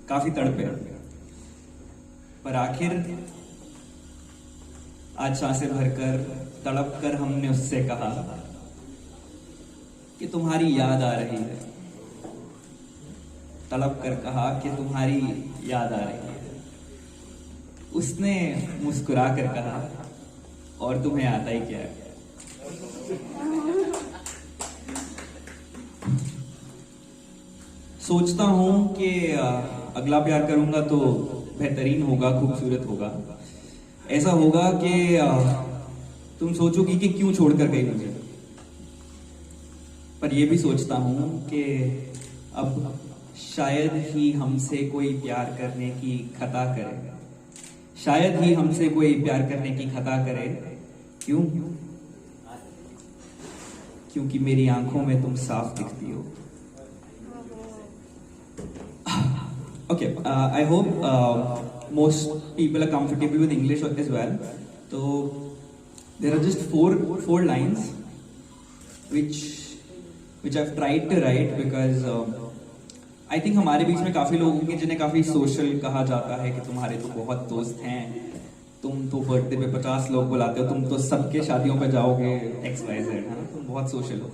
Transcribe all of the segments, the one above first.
काफी तड़पे, पर आखिर आज सांसें भरकर तड़प कर हमने उससे कहा कि तुम्हारी याद आ रही है। तड़प कर कहा कि तुम्हारी याद आ रही है। उसने मुस्कुरा कर कहा, और तुम्हें आता ही क्या है। सोचता हूं कि अगला प्यार करूंगा तो बेहतरीन होगा, खूबसूरत होगा। ऐसा होगा कि तुम सोचोगी कि क्यों छोड़कर गई मुझे। पर यह भी सोचता हूं कि अब शायद ही हमसे कोई प्यार करने की खता करे। शायद ही हमसे कोई प्यार करने की खता करे। क्यों? क्योंकि मेरी आंखों में तुम साफ दिखती हो। Okay, I hope most people are comfortable with English as well. So there are just four lines which I've tried to write because I think हमारे बीच में काफी लोग होंगे जिन्हें काफी सोशल कहा जाता है कि तुम्हारे तो बहुत दोस्त हैं, तुम तो बर्थडे पे 50 लोग बुलाते हो, तुम तो सबके शादियों पे जाओगे, XYZ, है ना, तुम बहुत सोशल हो.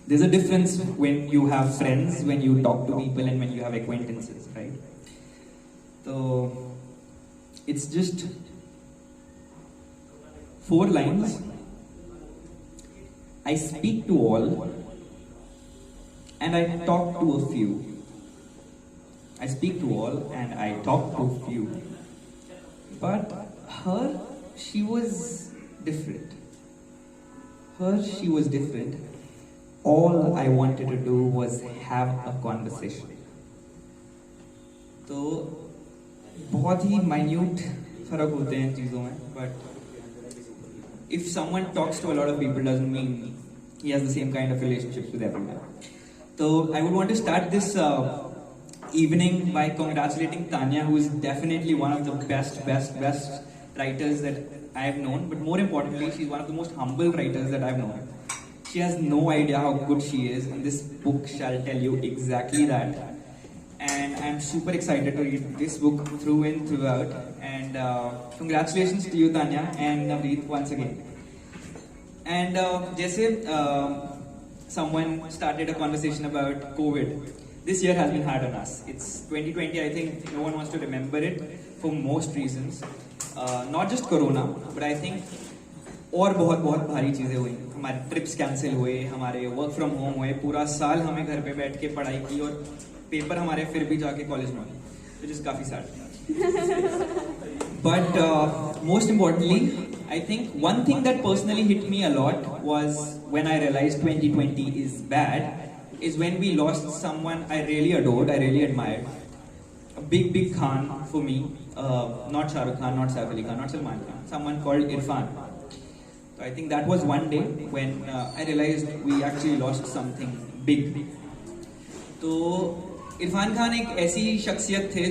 There's a difference when you have friends, when you talk to people, and when you have acquaintances, right? So it's just 4 lines. I speak to all, and I talk to a few. I speak to all, and I talk to a few. But her, she was different. She was different. All I wanted to do was have a conversation. तो बहुत ही minute फर्क होते हैं चीज़ों में, but if someone talks to a lot of people doesn't mean he has the same kind of relationships with everyone. So I would want to start this evening by congratulating Tanya, who is definitely one of the best writers that I have known, but more importantly, she's one of the most humble writers that I've known. She has no idea how good she is, and this book shall tell you exactly that. And I'm super excited to read this book through and throughout. And congratulations to you, Tanya, and Navneet once again. And जैसे someone started a conversation about COVID. This year has been hard on us. It's 2020. I think no one wants to remember it for most reasons. Not just Corona, but I think और बहुत भारी चीज़ें हुई. हमारे trips cancel हुए, हमारे work from home हुए, पूरा साल हमें घर पे बैठ के पढ़ाई की और पेपर हमारे फिर भी जाके कॉलेज में हुए, which is काफ़ी sad. But most importantly, I think one thing that personally hit me a lot was when I realized 2020 is bad, is when we lost someone I really adored, I really admired. A big Khan for me, not Shah Rukh Khan, not Saif Ali Khan, not Salman Khan, someone called Irfan. I think that was one day when I realized we actually lost something big. तो इरफान खान एक ऐसी शख्सियत थे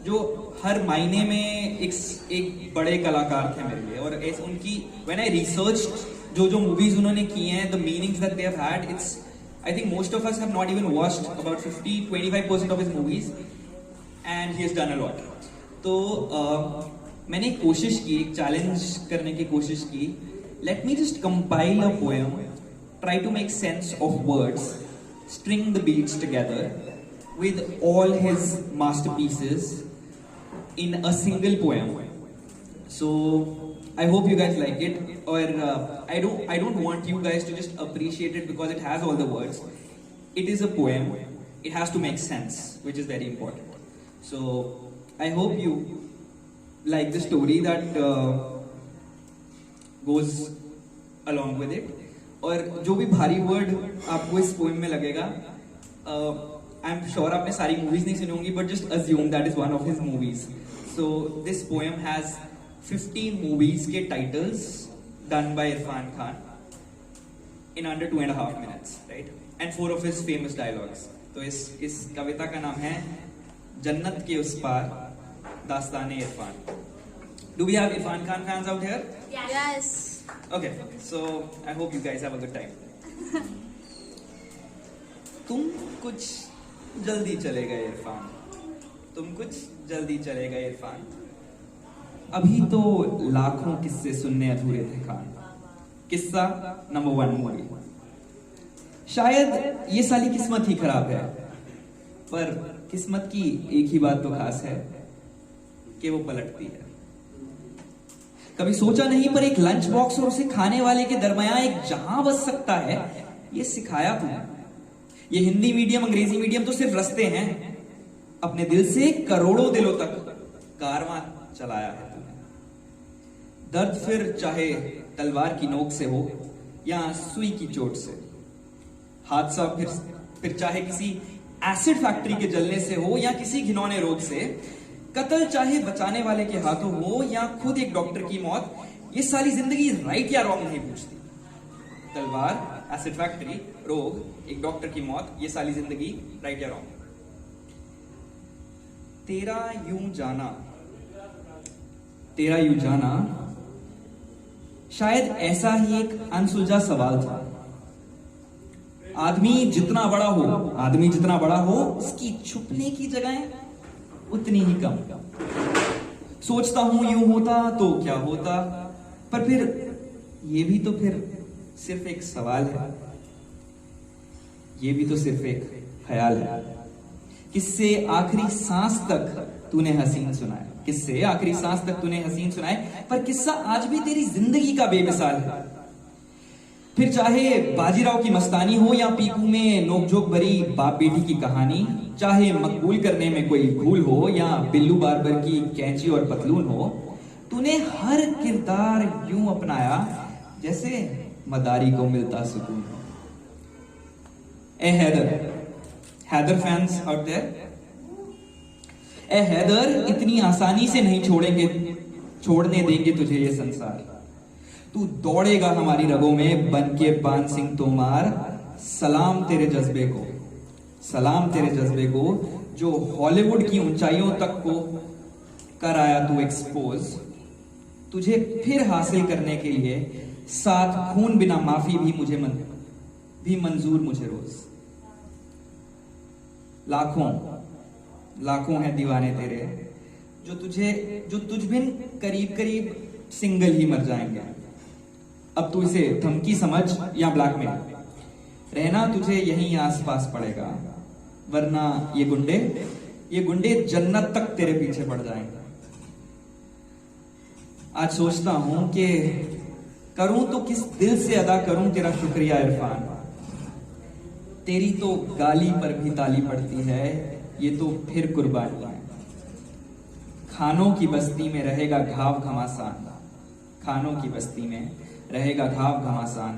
जो हर मायने में एक बड़े कलाकार थे मेरे लिए. और ऐसे उनकी when I researched जो मूवीज उन्होंने की हैं, the meanings that they have had, I think most of us have not even watched about 50-25% of his movies, and he has done a lot. तो मैंने एक कोशिश की, एक चैलेंज करने की कोशिश की. Let me just compile a poem, try to make sense of words, string the beats together with all his masterpieces in a single poem. So I hope you guys like it. और I don't want you guys to just appreciate it because it has all the words. It is a poem, it has to make sense, which is very important. So I hope you like the story that goes along with it. और जो भी भारी word आपको इस poem में लगेगा, I am sure आपने सारी मूवीज नहीं सुनी होंगी, but just assume that is one of his movies. So this poem has 15 movies के titles done by Irrfan Khan in under 2.5 minutes, right? And 4 of his famous dialogues. तो इस कविता का नाम है जन्नत के उस पार, Dastane Irfan. Do we have Irfan Khan fans out here? Yes. Okay, so I hope you guys have a good time. तुम कुछ जल्दी चले गए इरफान, तुम कुछ जल्दी चले गए इरफान। अभी तो लाखों किस्से सुनने अधूरे थे खान। किस्सा नंबर 1 मूवी। शायद ये साली किस्मत ही खराब है, पर किस्मत की एक ही बात तो खास है कि वो पलटती है। कभी सोचा नहीं, पर एक लंच बॉक्स और उसे खाने वाले के दरमियान एक जहां बस सकता है, ये सिखाया तूने। ये हिंदी मीडियम अंग्रेजी मीडियम तो सिर्फ रस्ते हैं, अपने दिल से करोड़ों दिलों तक कारवां चलाया है तूने। दर्द फिर चाहे तलवार की नोक से हो या सुई की चोट से, हादसा फिर चाहे किसी एसिड फैक्ट्री के जलने से हो या किसी घिनौने रोग से, कत्ल चाहे बचाने वाले के हाथों हो या खुद एक डॉक्टर की मौत, ये सारी जिंदगी राइट या रॉन्ग नहीं पूछती। तलवार, एसिड फैक्ट्री, रोग, एक डॉक्टर की मौत, ये सारी जिंदगी राइट या रॉन्ग। तेरा यूं जाना, तेरा यूं जाना शायद ऐसा ही एक अनसुलझा सवाल था। आदमी जितना बड़ा हो, उसकी छुपने की जगह उतनी ही कम। सोचता हूं यूं होता तो क्या होता, पर फिर ये भी तो फिर सिर्फ एक सवाल है, ये भी तो सिर्फ एक ख्याल है। किससे आखिरी सांस तक तूने हसीन सुनाए, किससे आखिरी सांस तक तूने हसीन सुनाए, पर किस्सा आज भी तेरी जिंदगी का बेमिसाल है। फिर चाहे बाजीराव की मस्तानी हो या पीकू में नोकझोंक भरी बाप बेटी की कहानी, चाहे मकबूल करने में कोई भूल हो या बिल्लू बार्बर की कैंची और पतलून हो, तूने हर किरदार यूं अपनाया जैसे मदारी को मिलता सुकून हो। ए हैदर फैंस आउट देयर, ए हैदर, इतनी आसानी से नहीं छोड़ने देंगे तुझे ये संसार। तू दौड़ेगा हमारी रगों में बन के पान सिंह तोमार। सलाम तेरे जज्बे को, सलाम तेरे जज्बे को, जो हॉलीवुड की ऊंचाइयों तक को कर आया तू एक्सपोज। तुझे फिर हासिल करने के लिए साथ खून बिना माफी भी मंजूर मुझे रोज। लाखों हैं दीवाने तेरे, जो तुझ बिन करीब करीब सिंगल ही मर जाएंगे। अब तू इसे धमकी समझ या ब्लैकमेल, रहना तुझे यहीं आसपास पड़ेगा, वरना ये गुंडे जन्नत तक तेरे पीछे पड़ जाएंगे। आज सोचता हूं कि करूं तो किस दिल से अदा करूं तेरा शुक्रिया इरफान। तेरी तो गाली पर भी ताली पड़ती है, ये तो फिर कुर्बानी है। खानों की बस्ती में रहेगा घाव घमासान, खानों की बस्ती में रहेगा घाव घमासान।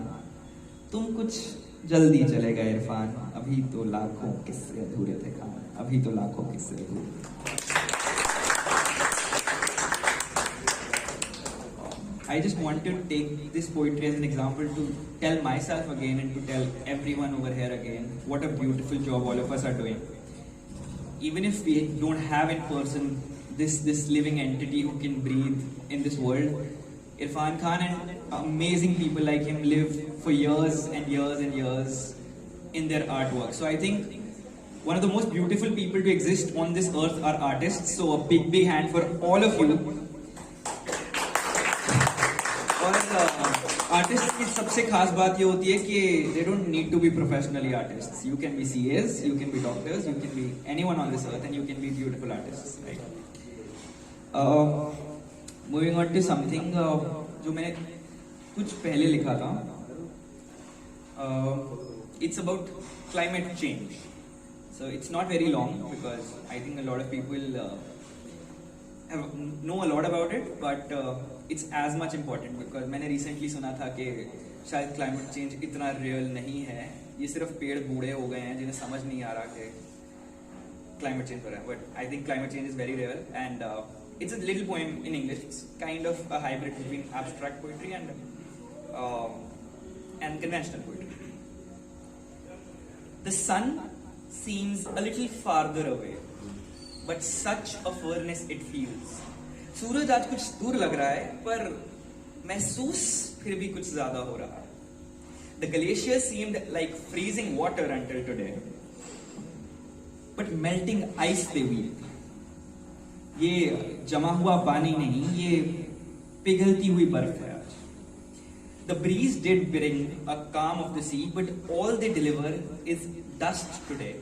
तुम कुछ जल्दी चले गए इरफान, अभी तो लाखों किस्से अधूरे थे खान, अभी तो लाखों किस्से अधूरे थे। I just want to take this poetry as an example to tell myself again and to tell everyone over here again what a beautiful job all of us are doing. Even if we don't have in person this living entity who can breathe in this world, Irfan Khan and amazing people like him live for years and years and years in their artwork. So I think one of the most beautiful people to exist on this earth are artists. So a big hand for all of you. और artist की सबसे खास बात ये होती है कि they don't need to be professionally artist. You can be CS, you can be doctors, you can be anyone on this earth and you can be beautiful artists, right. Moving on to something जो मैंने कुछ पहले लिखा था, it's about climate change. So it's not very long because I think a lot of people know a lot about it, but it's as much important because मैंने recently सुना था कि शायद climate change इतना real नहीं है, ये सिर्फ पेड़ बूढ़े हो गए हैं जिन्हें समझ नहीं आ रहा कि climate change हो रहा है। But I think climate change is very real and it's a little poem in English. It's kind of a hybrid between abstract poetry and conventional poetry. The sun seems a little farther away, but such a furnace it feels. सूरज आज कुछ दूर लग रहा है पर महसूस फिर भी कुछ ज्यादा हो रहा है. The glacier seemed like freezing water until today. but melting ice they weep. ये जमा हुआ पानी नहीं, ये पिघलती हुई बर्फ है आज. The breeze did bring a calm of the sea, but all they deliver is dust today.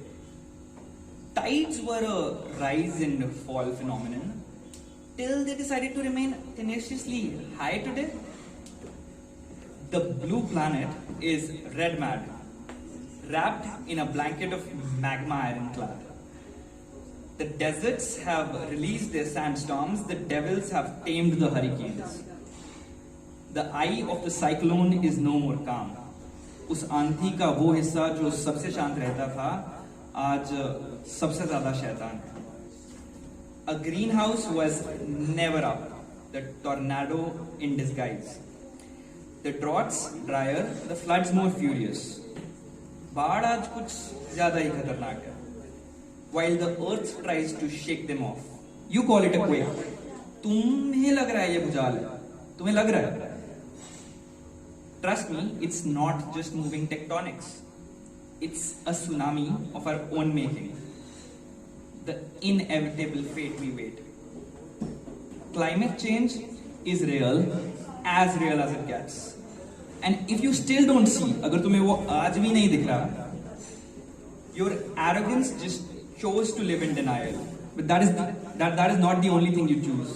Tides were a rise and fall phenomenon till they decided to remain tenaciously high today. The blue planet is red mad, wrapped in a blanket of magma ironclad. The deserts have released their sandstorms, the devils have tamed the hurricanes. The eye of the cyclone is no more calm. उस आंधी का वो हिस्सा जो सबसे शांत रहता था, आज सबसे ज्यादा शैतान है. A greenhouse was never up, the tornado in disguise. The droughts drier, the floods more furious. बाढ़ आज कुछ ज्यादा ही खतरनाक है. While the earth tries to shake them off, you call it a quake. तुम्हें लग रहा है ये भूचाल है, तुम्हें लग रहा है. Trust me, it's not just moving tectonics. It's a tsunami of our own making. The inevitable fate we wait. Climate change is real as it gets. And if you still don't see, अगर तुम्हें वो आज भी नहीं दिख रहा, your arrogance just chose to live in denial. But that is not the only thing you choose.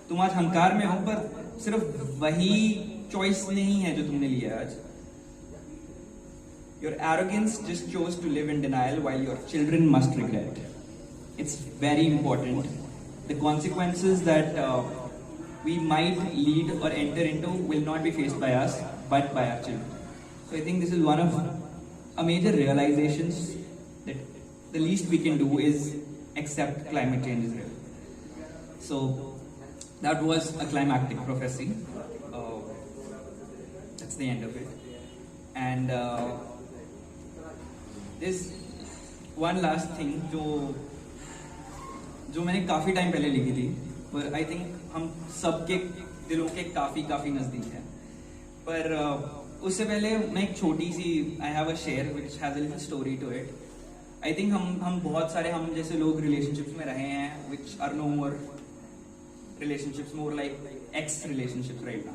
तुम आज हंकार में हो, पर सिर्फ वही चॉइस नहीं है जो तुमने लिया है आज. Your arrogance just chose to live in denial while your children must regret. It's very important. The consequences that we might lead or enter into will not be faced by us, but by our children. So I think this is one of a major realizations that the least we can do is accept climate change is real. So that was a climactic prophecy. That's the end of it. And there's one last thing जो मैंने काफी time पहले लिखी थी, पर आई think हम सबके दिलों के काफी नजदीक है. पर उससे पहले मैं एक छोटी सी I have a share which has a little story to it. I think हम बहुत सारे हम जैसे लोग रिलेशनशिप्स में रहे हैं which are no more relationships, more like ex relationships right now.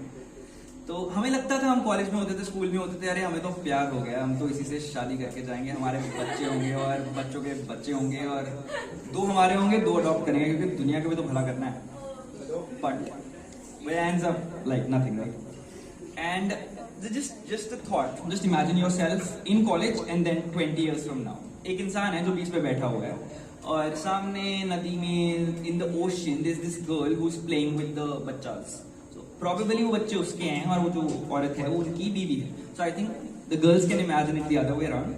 तो हमें लगता था, हम कॉलेज में होते थे, स्कूल में होते थे, अरे हमें तो प्यार हो गया, हम तो इसी से शादी करके जाएंगे, हमारे बच्चे होंगे और बच्चों के बच्चे होंगे और 2 हमारे होंगे, 2 अडॉप्ट करेंगे क्योंकि दुनिया को भी तो भला करना है. But it ends up like nothing, right? And just a thought, just imagine yourself in college and then 20 years from now. एक इंसान है जो बीच पे बैठा हुआ है और सामने नदी में in the ocean there's this girl who's playing with the बच्चास. So probably वो बच्चे उसके हैं और वो जो औरत है वो उनकी बीवी है. So I think the girls can imagine it the other way around.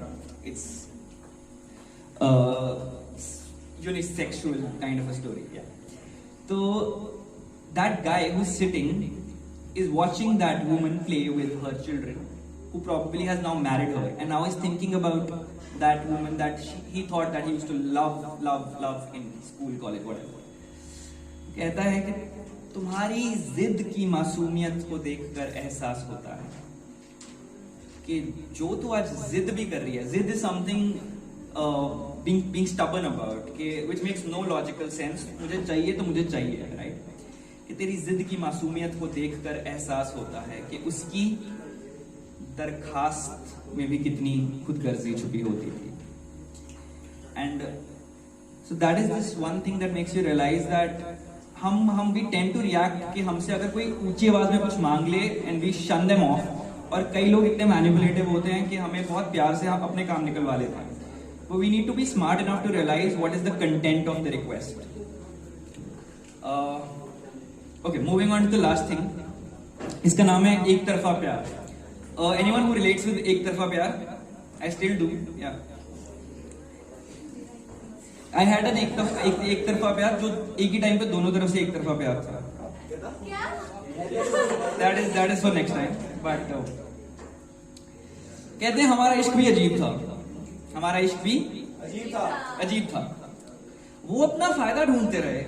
It's unisexual kind of a story. Yeah. So that guy who's sitting is watching that woman play with her children, who probably has now married her, and now is thinking about that woman that he thought that he used to love in school, college, whatever. कहता है कि तुम्हारी जिद की मासूमियत को देखकर एहसास होता है कि जो तू आज जिद भी कर रही है, जिद is something being stubborn about, कि which makes no logical sense. मुझे चाहिए तो मुझे चाहिए, right? कि तेरी जिद की मासूमियत को देखकर एहसास होता है कि उसकी दरखास्त में भी कितनी खुदगर्जी छुपी होती थी. And so that is this one thing that makes you realise that हम वी टेंड टू रिएक्ट कि हमसे अगर कोई ऊंची आवाज में कुछ मांग ले एंड वी शन देम ऑफ. और कई लोग इतने मैनिपुलेटिव होते हैं कि हमें बहुत प्यार से हम अपने काम निकलवा लेते हैं. But we need to be smart enough to realize what is the content of the request. Okay, moving on to the last thing. इसका नाम है एक तरफा प्यार. Anyone who relates with एक तरफा प्यार? I still do. Yeah. I had an एक तरफा प्यार जो एक ही टाइम पे दोनों तरफ से एक तरफा प्यार था. That is for next time. But कहते हैं हमारा इश्क भी अजीब था. हमारा इश्क भी अजीब था. वो अपना फायदा ढूंढते रहे,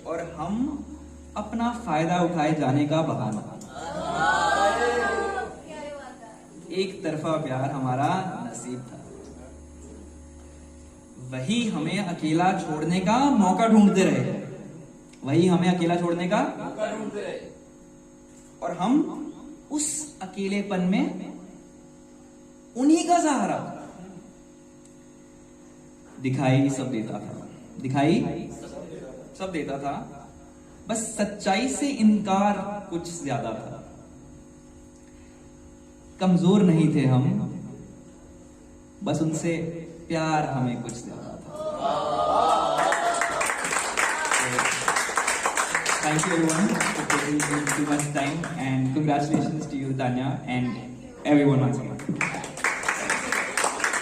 और हम अपना फायदा उठाए जाने का बहाना. एक तरफा प्यार हमारा नसीब था. वही हमें अकेला छोड़ने का मौका ढूंढते रहे, वही हमें अकेला छोड़ने का मौका ढूंढते रहे, और हम उस अकेलेपन में उन्हीं का सहारा। दिखाई सब देता था, दिखाई सब देता था, बस सच्चाई से इनकार कुछ ज्यादा था। कमजोर नहीं थे हम, बस उनसे प्यार हमें कुछ ज्यादा था। Thank you everyone for taking too much time, and congratulations to you, Tanya, and everyone once again.